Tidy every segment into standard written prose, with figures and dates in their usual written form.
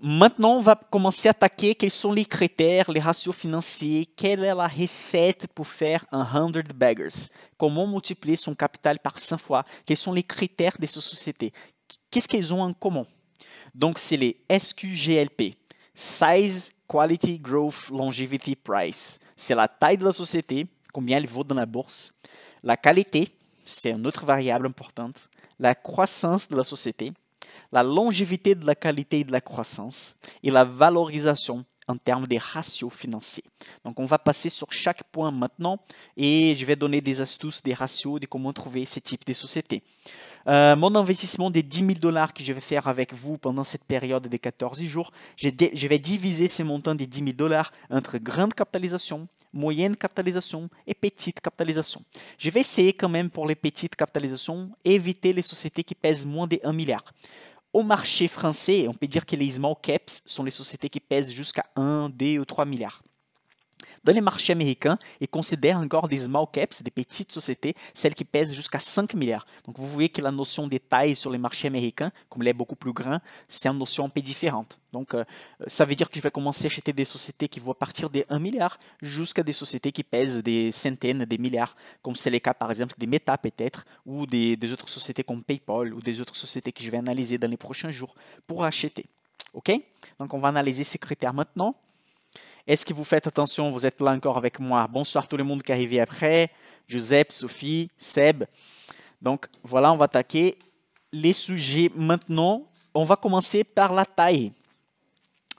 Maintenant, on va commencer à attaquer quels sont les critères, les ratios financiers, quelle est la recette pour faire un 100 baggers, comment multiplier son capital par 100 fois, quels sont les critères de ces sociétés, qu'est-ce qu'elles ont en commun. Donc, c'est les SQGLP, Size, Quality, Growth, Longevity, Price. C'est la taille de la société, combien elle vaut dans la bourse. La qualité, c'est une autre variable importante. La croissance de la société, la longévité de la qualité et de la croissance et la valorisation en termes des ratios financiers. Donc, on va passer sur chaque point maintenant et je vais donner des astuces, des ratios de comment trouver ce type de société. Mon investissement de 10 000 $ que je vais faire avec vous pendant cette période de 14 jours, je vais diviser ces montants de 10 000 $ entre grande capitalisation, moyenne capitalisation et petite capitalisation. Je vais essayer quand même pour les petites capitalisations, éviter les sociétés qui pèsent moins de 1 milliard. Au marché français, on peut dire que les small caps sont les sociétés qui pèsent jusqu'à 1, 2 ou 3 milliards. Dans les marchés américains, ils considèrent encore des small caps, des petites sociétés, celles qui pèsent jusqu'à 5 milliards. Donc vous voyez que la notion de taille sur les marchés américains, comme elle est beaucoup plus grand, c'est une notion un peu différente. Donc ça veut dire que je vais commencer à acheter des sociétés qui vont partir de 1 milliard jusqu'à des sociétés qui pèsent des centaines de milliards, comme c'est le cas par exemple des Meta peut-être, ou des autres sociétés comme PayPal, ou des autres sociétés que je vais analyser dans les prochains jours pour acheter. OK? Donc on va analyser ces critères maintenant. Est-ce que vous faites attention? Vous êtes là encore avec moi. Bonsoir tout le monde qui est arrivé après. Joseph, Sophie, Seb. Donc voilà, on va attaquer les sujets maintenant. On va commencer par la taille.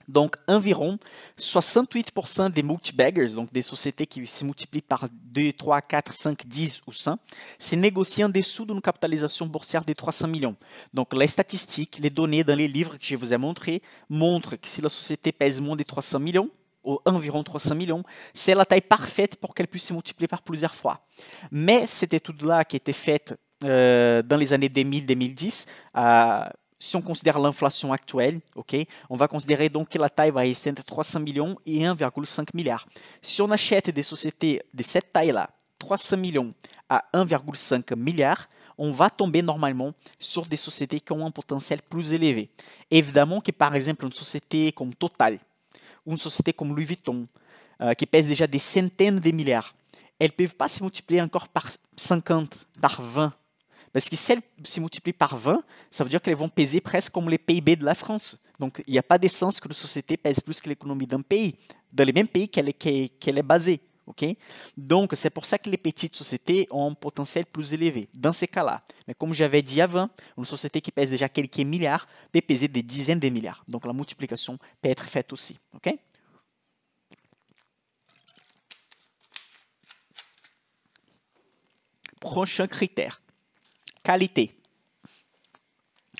Donc environ 68% des multibaggers, donc des sociétés qui se multiplient par 2, 3, 4, 5, 10 ou 100, se négocient en dessous d'une capitalisation boursière de 300 millions. Donc les statistiques, les données dans les livres que je vous ai montrés montrent que si la société pèse moins de 300 millions, ou environ 300 millions, c'est la taille parfaite pour qu'elle puisse se multiplier par plusieurs fois. Mais cette étude-là qui était faite dans les années 2000-2010, si on considère l'inflation actuelle, on va considérer donc que la taille va rester entre 300 millions et 1,5 milliard. Si on achète des sociétés de cette taille-là, 300 millions à 1,5 milliard, on va tomber normalement sur des sociétés qui ont un potentiel plus élevé. Évidemment que par exemple une société comme Total, une société comme Louis Vuitton, qui pèse déjà des centaines de milliards, elles ne peuvent pas se multiplier encore par 50, par 20. Parce que si elles se multiplient par 20, ça veut dire qu'elles vont peser presque comme les PIB de la France. Donc, il n'y a pas d'essence que une société pèse plus que l'économie d'un pays, dans les mêmes pays qu'elle est basée. Donc, c'est pour ça que les petites sociétés ont un potentiel plus élevé, dans ces cas-là. Mais comme j'avais dit avant, une société qui pèse déjà quelques milliards peut peser des dizaines de milliards. Donc, la multiplication peut être faite aussi. Prochain critère, qualité.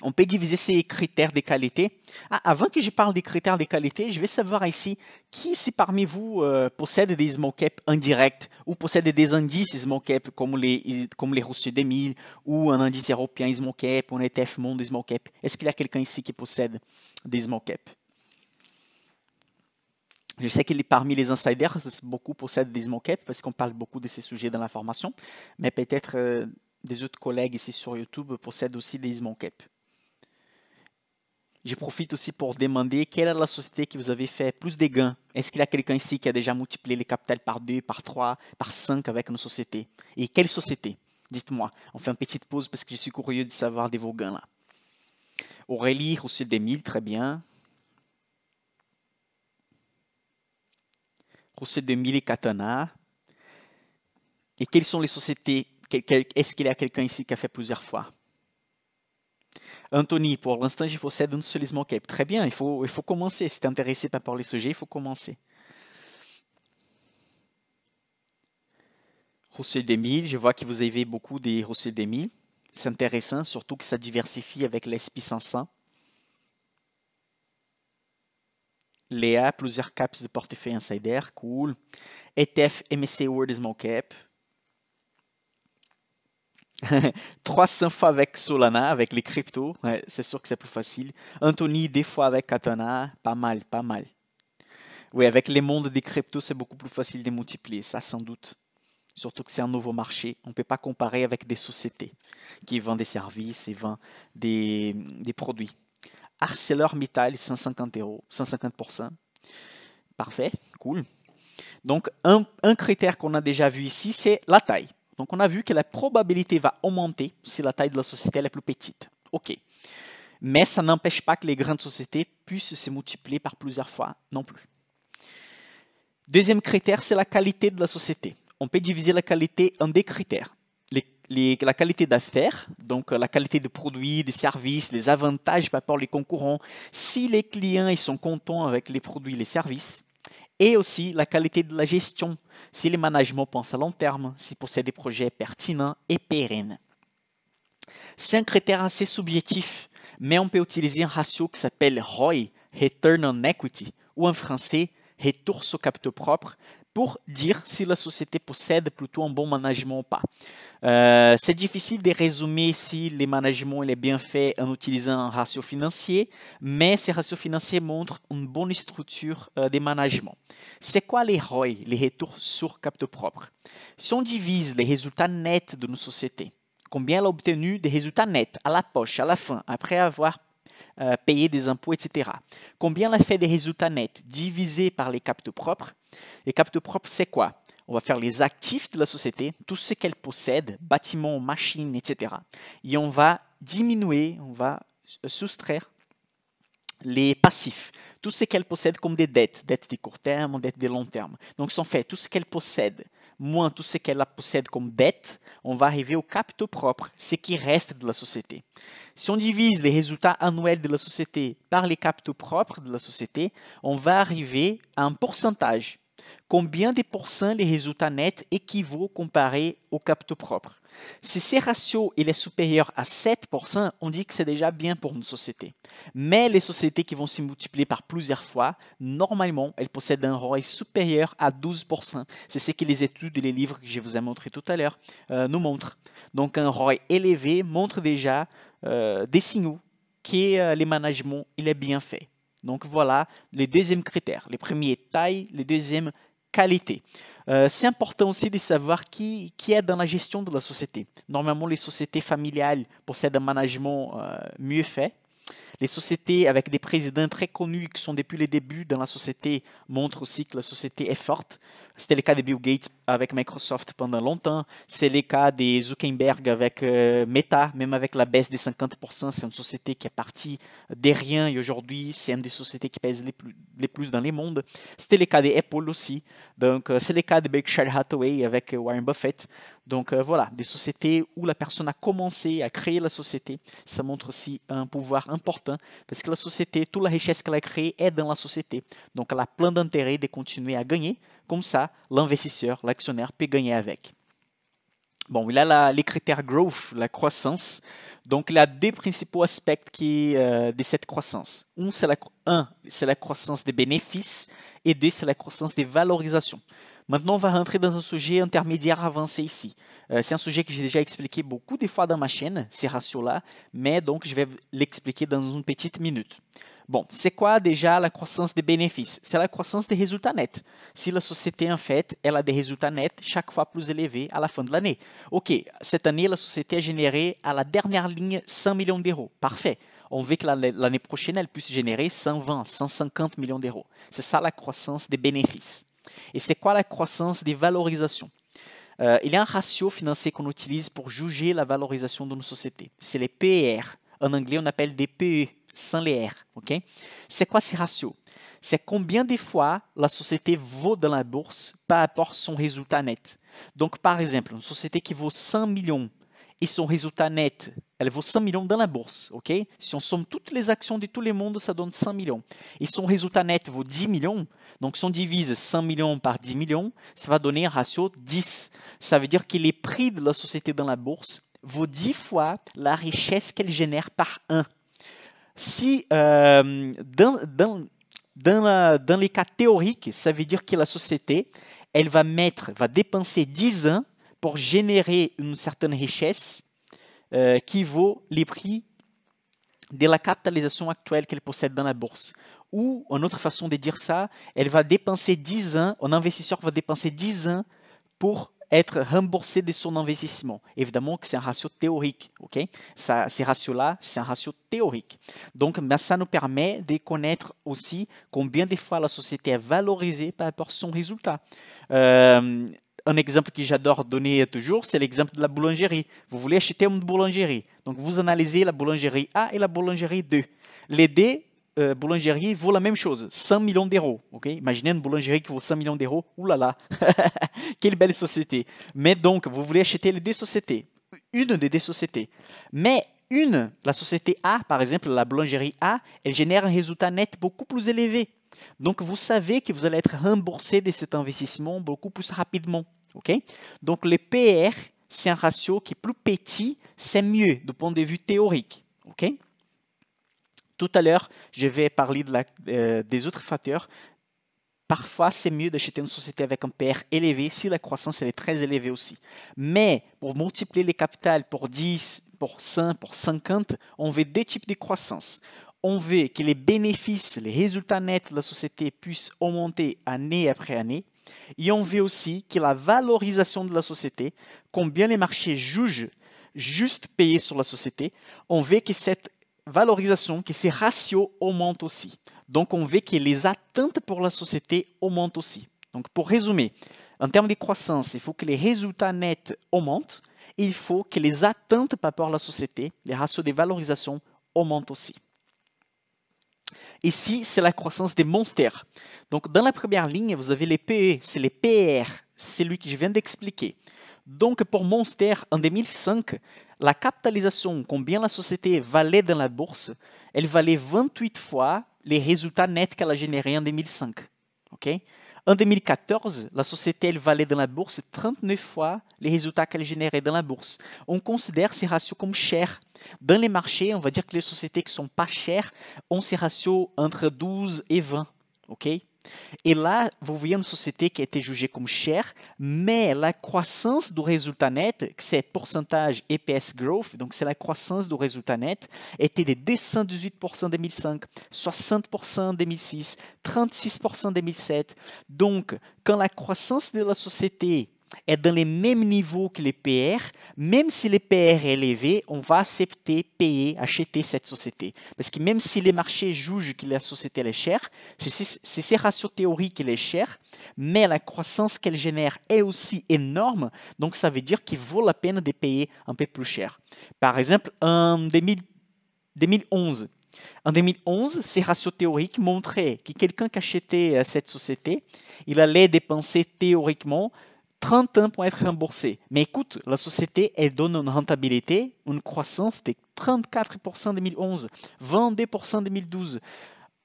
On peut diviser ces critères de qualité. Avant que je parle des critères de qualité, je vais savoir ici qui ici parmi vous possède des small cap indirects ou possède des indices small cap comme les Russell 2000 ou un indice européen small cap, un ETF monde small cap. Est-ce qu'il y a quelqu'un ici qui possède des small cap? Je sais que parmi les insiders, beaucoup possèdent des small cap parce qu'on parle beaucoup de ces sujets dans la formation, mais peut-être des autres collègues ici sur YouTube possèdent aussi des small cap. Je profite aussi pour demander quelle est la société qui vous avez fait plus de gains. Est-ce qu'il y a quelqu'un ici qui a déjà multiplié les capitales par 2, par 3, par 5 avec une société? Et quelle société? Dites-moi. On fait une petite pause parce que je suis curieux de savoir de vos gains là. Aurélie, Russell 2000, très bien. Russell 2000 et Katana. Et quelles sont les sociétés? Est-ce qu'il y a quelqu'un ici qui a fait plusieurs fois? Anthony, pour l'instant, je possède un seul small cap. Très bien, il faut commencer. Si tu es intéressé par le sujet, il faut commencer. Russell 2000, je vois que vous avez beaucoup de Russell 2000. C'est intéressant, surtout que ça diversifie avec l'SP 500. Léa, plusieurs caps de portefeuille insider, cool. ETF MSCI World Small Cap. 300 fois avec Solana, avec les cryptos, ouais, c'est sûr que c'est plus facile. Anthony, des fois avec Katana, pas mal, pas mal. Oui, avec les mondes des cryptos, c'est beaucoup plus facile de multiplier, ça sans doute. Surtout que c'est un nouveau marché. On ne peut pas comparer avec des sociétés qui vendent des services et vendent des produits. ArcelorMittal, 150 euros, 150%. Parfait, cool. Donc, un critère qu'on a déjà vu ici, c'est la taille. Donc, on a vu que la probabilité va augmenter si la taille de la société est plus petite. OK. Mais ça n'empêche pas que les grandes sociétés puissent se multiplier par plusieurs fois non plus. Deuxième critère, c'est la qualité de la société. On peut diviser la qualité en deux critères. La qualité d'affaires, donc la qualité des produits, des services, les avantages par rapport aux concurrents, si les clients ils sont contents avec les produits et les services, et aussi la qualité de la gestion, si les managements pensent à long terme, s'ils possèdent des projets pertinents et pérennes. C'est un critère assez subjectif, mais on peut utiliser un ratio qui s'appelle ROI, Return on Equity, ou en français, retour sur capital propre, pour dire si la société possède plutôt un bon management ou pas. C'est difficile de résumer si le management est bien fait en utilisant un ratio financier, mais ces ratios financiers montrent une bonne structure de management. C'est quoi les ROI, les retours sur capital propre? Si on divise les résultats nets de nos sociétés, combien elle a obtenu des résultats nets à la poche, à la fin, après avoir payé des impôts, etc. Combien elle a fait des résultats nets divisés par les capitaux propres? Les capitaux propres, c'est quoi? On va faire les actifs de la société, tout ce qu'elle possède, bâtiments, machines, etc. Et on va diminuer, on va soustraire les passifs, tout ce qu'elle possède comme des dettes de court terme, dettes de long terme. Donc, si on fait tout ce qu'elle possède, moins tout ce qu'elle possède comme dette, on va arriver au capitaux propre, ce qui reste de la société. Si on divise les résultats annuels de la société par les capitaux propres de la société, on va arriver à un pourcentage. Combien de pourcents les résultats nets équivaut comparé aux capitaux propres? Si ce ratio il est supérieur à 7%, on dit que c'est déjà bien pour une société. Mais les sociétés qui vont se multiplier par plusieurs fois, normalement, elles possèdent un ROI supérieur à 12%. C'est ce que les études et les livres que je vous ai montrés tout à l'heure nous montrent. Donc un ROI élevé montre déjà des signaux que le management il est bien fait. Donc voilà les deuxièmes critères. Les premiers, taille, les deuxièmes, qualité. C'est important aussi de savoir qui est dans la gestion de la société. Normalement, les sociétés familiales possèdent un management mieux fait. Les sociétés avec des présidents très connus qui sont depuis le début dans la société montrent aussi que la société est forte. C'était le cas de Bill Gates avec Microsoft pendant longtemps. C'est le cas de Zuckerberg avec Meta, même avec la baisse des 50%. C'est une société qui est partie de rien et aujourd'hui, c'est une des sociétés qui pèse les plus dans le monde. C'était le cas d'Apple aussi. Donc, c'est le cas de Berkshire Hathaway avec Warren Buffett. Donc voilà, des sociétés où la personne a commencé à créer la société, ça montre aussi un pouvoir important parce que la société, toute la richesse qu'elle a créée est dans la société. Donc elle a plein d'intérêt de continuer à gagner. Comme ça, l'investisseur, l'actionnaire peut gagner avec. Bon, il a les critères growth, la croissance. Donc il y a deux principaux aspects de cette croissance. Un, c'est la croissance des bénéfices et deux, c'est la croissance des valorisations. Maintenant, on va rentrer dans un sujet intermédiaire avancé ici. C'est un sujet que j'ai déjà expliqué beaucoup de fois dans ma chaîne, ces ratios-là, mais donc je vais l'expliquer dans une petite minute. Bon, c'est quoi déjà la croissance des bénéfices? C'est la croissance des résultats nets. Si la société, en fait, elle a des résultats nets chaque fois plus élevés à la fin de l'année. OK, cette année, la société a généré à la dernière ligne 100 millions d'euros. Parfait. On veut que l'année prochaine, elle puisse générer 120, 150 millions d'euros. C'est ça la croissance des bénéfices. Et c'est quoi la croissance des valorisations? Il y a un ratio financier qu'on utilise pour juger la valorisation d'une société. C'est les PER. En anglais, on appelle des PE, sans les R. Okay? C'est quoi ces ratios? C'est combien de fois la société vaut dans la bourse par rapport à son résultat net. Donc, par exemple, une société qui vaut 100 millions et son résultat net, elle vaut 100 millions dans la bourse. Okay? Si on somme toutes les actions de tout le monde, ça donne 100 millions. Et son résultat net vaut 10 millions. Donc, si on divise 100 millions par 10 millions, ça va donner un ratio 10. Ça veut dire que les prix de la société dans la bourse vaut 10 fois la richesse qu'elle génère par 1. Si dans les cas théoriques, ça veut dire que la société, elle va dépenser 10 ans pour générer une certaine richesse qui vaut les prix de la capitalisation actuelle qu'elle possède dans la bourse. Ou, une autre façon de dire ça, elle va dépenser 10 ans, un investisseur va dépenser 10 ans pour être remboursé de son investissement. Évidemment que c'est un ratio théorique. Okay? Ces ratios-là, c'est un ratio théorique. Donc, ça nous permet de connaître aussi combien de fois la société est valorisée par rapport à son résultat. Un exemple que j'adore donner toujours, c'est l'exemple de la boulangerie. Vous voulez acheter une boulangerie. Donc, vous analysez la boulangerie A et la boulangerie 2. Les deux boulangeries vaut la même chose, 100 millions d'euros. Okay? Imaginez une boulangerie qui vaut 100 millions d'euros. Ouh là là, quelle belle société. Mais donc, vous voulez acheter les deux sociétés, une des deux sociétés. Mais la société A, par exemple, la boulangerie A, elle génère un résultat net beaucoup plus élevé. Donc, vous savez que vous allez être remboursé de cet investissement beaucoup plus rapidement. Okay? Donc, le PR, c'est un ratio qui est plus petit, c'est mieux du point de vue théorique. Okay? Tout à l'heure, je vais parler des autres facteurs. Parfois, c'est mieux d'acheter une société avec un PR élevé si la croissance elle est très élevée aussi. Mais pour multiplier les capitales pour 10, pour 100, pour 50, on veut deux types de croissance. On veut que les bénéfices, les résultats nets de la société puissent augmenter année après année. Et on veut aussi que la valorisation de la société, combien les marchés jugent juste payer sur la société, on veut que cette valorisation, que ces ratios augmentent aussi. Donc, on veut que les attentes pour la société augmentent aussi. Donc, pour résumer, en termes de croissance, il faut que les résultats nets augmentent et il faut que les attentes par rapport à la société, les ratios de valorisation, augmentent aussi. Ici, c'est la croissance des monstres. Donc, dans la première ligne, vous avez les PE, c'est les PR, c'est celui que je viens d'expliquer. Donc, pour Monster, en 2005, la capitalisation, combien la société valait dans la bourse, elle valait 28 fois les résultats nets qu'elle a générés en 2005. Okay? En 2014, la société elle valait dans la bourse 39 fois les résultats qu'elle générait dans la bourse. On considère ces ratios comme chers. Dans les marchés, on va dire que les sociétés qui ne sont pas chères ont ces ratios entre 12 et 20. Okay? Et là, vous voyez une société qui a été jugée comme chère, mais la croissance du résultat net, c'est pourcentage EPS growth, donc c'est la croissance du résultat net, était de 218% en 2005, 60% en 2006, 36% en 2007. Donc, quand la croissance de la société est dans les mêmes niveaux que les PR, même si les PR est élevé, on va accepter, payer, acheter cette société. Parce que même si les marchés jugent que la société est chère, c'est ces ratios théoriques qu'elle est chère, mais la croissance qu'elle génère est aussi énorme, donc ça veut dire qu'il vaut la peine de payer un peu plus cher. Par exemple, en 2011, ces ratios théoriques montraient que quelqu'un qui achetait cette société, il allait dépenser théoriquement 30 ans pour être remboursé. Mais écoute, la société, elle donne une rentabilité, une croissance de 34% en 2011, 22% en 2012.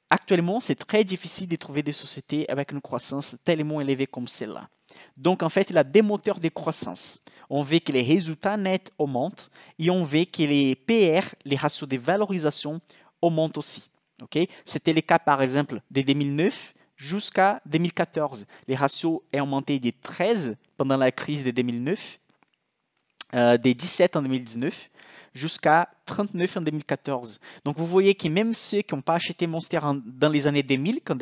Actuellement, c'est très difficile de trouver des sociétés avec une croissance tellement élevée comme celle-là. Donc, en fait, il y a des moteurs de croissance. On veut que les résultats nets augmentent et on veut que les PR, les ratios de valorisation, augmentent aussi. Okay? C'était le cas, par exemple, de 2009 jusqu'à 2014. Les ratios ont augmenté de 13 pendant la crise de 2009, de 17 en 2019, jusqu'à 39 en 2014. Donc, vous voyez que même ceux qui n'ont pas acheté Monster dans les années 2000, quand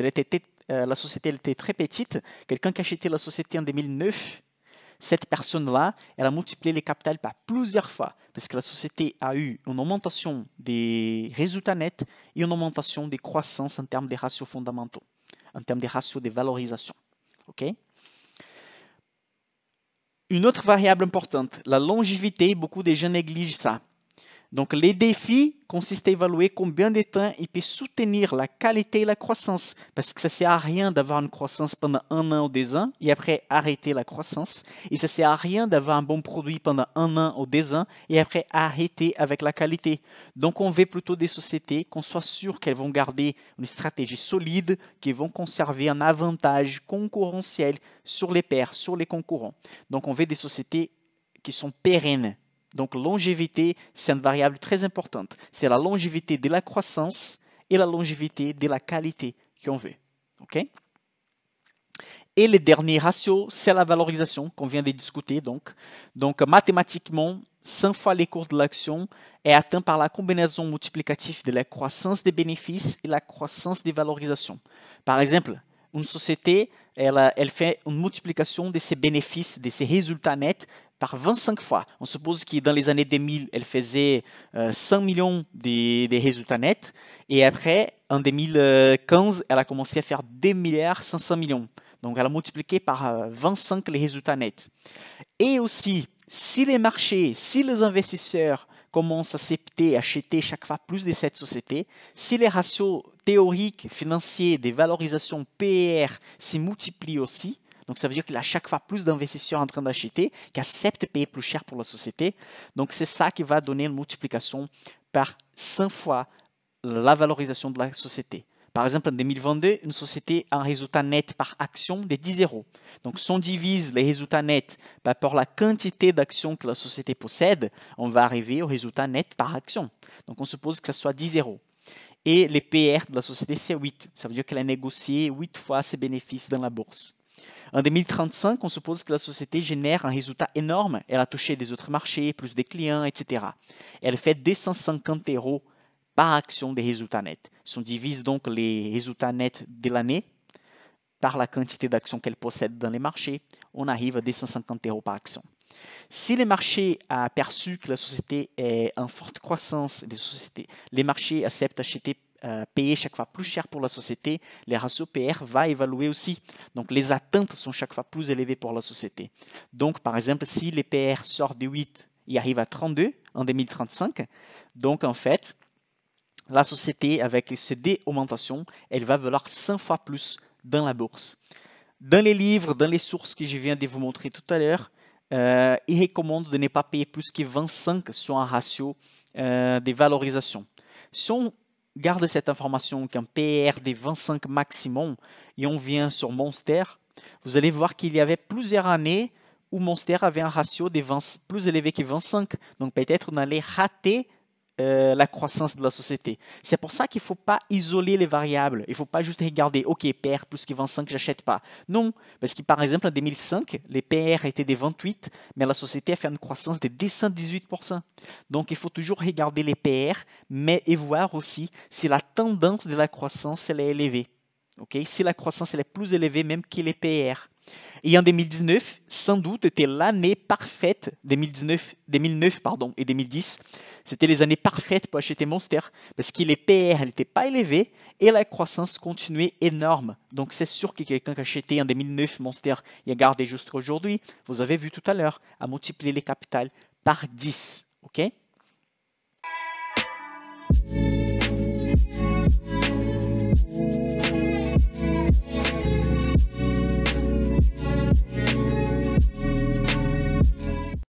la société était très petite, quelqu'un qui a acheté la société en 2009, cette personne-là, elle a multiplié les capitales par plusieurs fois, parce que la société a eu une augmentation des résultats nets et une augmentation des croissances en termes de ratios fondamentaux, en termes de ratios de valorisation. Okay? Une autre variable importante, la longévité, beaucoup de gens négligent ça. Donc, les défis consistent à évaluer combien de temps il peut soutenir la qualité et la croissance. Parce que ça ne sert à rien d'avoir une croissance pendant 1 an ou 2 ans et après arrêter la croissance. Et ça ne sert à rien d'avoir un bon produit pendant 1 an ou 2 ans et après arrêter avec la qualité. Donc, on veut plutôt des sociétés qu'on soit sûr qu'elles vont garder une stratégie solide, qu'elles vont conserver un avantage concurrentiel sur les pairs, sur les concurrents. Donc, on veut des sociétés qui sont pérennes. Donc, longévité, c'est une variable très importante. C'est la longévité de la croissance et la longévité de la qualité qu'on veut. Okay? Et le dernier ratio, c'est la valorisation qu'on vient de discuter. Donc, mathématiquement, 100 fois les cours de l'action est atteint par la combinaison multiplicative de la croissance des bénéfices et la croissance des valorisations. Par exemple, une société, elle fait une multiplication de ses bénéfices, de ses résultats nets par 25 fois. On suppose que dans les années 2000, elle faisait 100 millions de résultats nets. Et après, en 2015, elle a commencé à faire 2 milliards 500 millions. Donc, elle a multiplié par 25 les résultats nets. Et aussi, si les marchés, si les investisseurs commencent à accepter, acheter chaque fois plus de cette société, si les ratios théoriques, financiers, des valorisations PER se multiplient aussi, donc ça veut dire qu'il y a chaque fois plus d'investisseurs en train d'acheter, qui acceptent de payer plus cher pour la société. Donc c'est ça qui va donner une multiplication par 100 fois la valorisation de la société. Par exemple, en 2022, une société a un résultat net par action de 10 euros. Donc, si on divise les résultats nets par la quantité d'actions que la société possède, on va arriver au résultat net par action. Donc, on suppose que ça soit 10 euros. Et les PR de la société, c'est 8. Ça veut dire qu'elle a négocié 8 fois ses bénéfices dans la bourse. En 2035, on suppose que la société génère un résultat énorme. Elle a touché des autres marchés, plus de clients, etc. Elle fait 250 euros par action des résultats nets. Si on divise donc les résultats nets de l'année par la quantité d'actions qu'elle possède dans les marchés, on arrive à 250 euros par action. Si les marchés ont perçu que la société est en forte croissance, les marchés acceptent d'acheter, payer chaque fois plus cher pour la société, les ratios PR vont évaluer aussi. Donc les attentes sont chaque fois plus élevées pour la société. Donc par exemple, si les PR sortent de 8 et arrivent à 32 en 2035, donc en fait, la société, avec ces augmentations, elle va valoir 100 fois plus dans la bourse. Dans les livres, dans les sources que je viens de vous montrer tout à l'heure, il recommande de ne pas payer plus que 25 sur un ratio de valorisation. Si on garde cette information qu'un PER de 25 maximum et on vient sur Monster, vous allez voir qu'il y avait plusieurs années où Monster avait un ratio de 20, plus élevé que 25. Donc peut-être on allait rater la croissance de la société. C'est pour ça qu'il ne faut pas isoler les variables. Il ne faut pas juste regarder, OK, PR plus que 25, j'achète pas. Non, parce que par exemple en 2005, les PR étaient de 28, mais la société a fait une croissance de 218%. Donc il faut toujours regarder les PR, mais et voir aussi si la tendance de la croissance elle est élevée. Okay? Si la croissance elle est plus élevée même que les PR. Et en 2019, sans doute, était l'année parfaite, 2009 et 2010, c'était les années parfaites pour acheter Monster, parce que les PR n'étaient pas élevés et la croissance continuait énorme. Donc c'est sûr que quelqu'un qui a acheté en 2009 Monster et a gardé jusqu'à aujourd'hui, vous avez vu tout à l'heure, a multiplié les capitales par 10. OK?